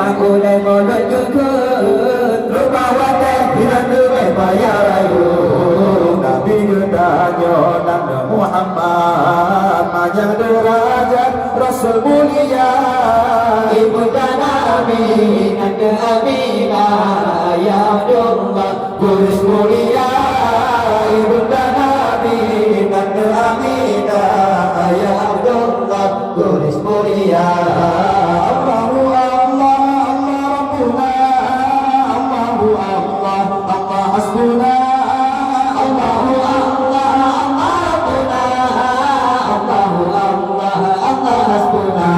aku lai mulut kekut rumah wadah hilang dengan bayar ayu Nabi gedanya nama Muhammad panjang derajat Rasul mulia ibunda Nabi Nanda Aminah ya Abdullah Kudus mulia ibunda Nabi Nanda Aminah ya Abdullah Kudus mulia Allahu Allah Allah Rabbuna Allahu Allah Allah hasbuna Allahu Allah Allah Rabbuna Allahu Allah Allah hasbuna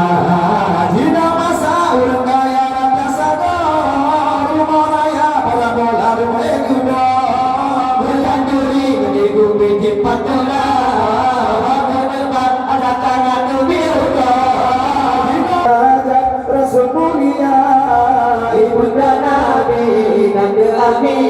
Jina masa urang kaya rata sadar rumah raya pada bola rumah ekuda berlanduri mendigu bijik patula warga depan ada tangan kebiruka Rasul mulia ibunda Nabi Nanda Aminah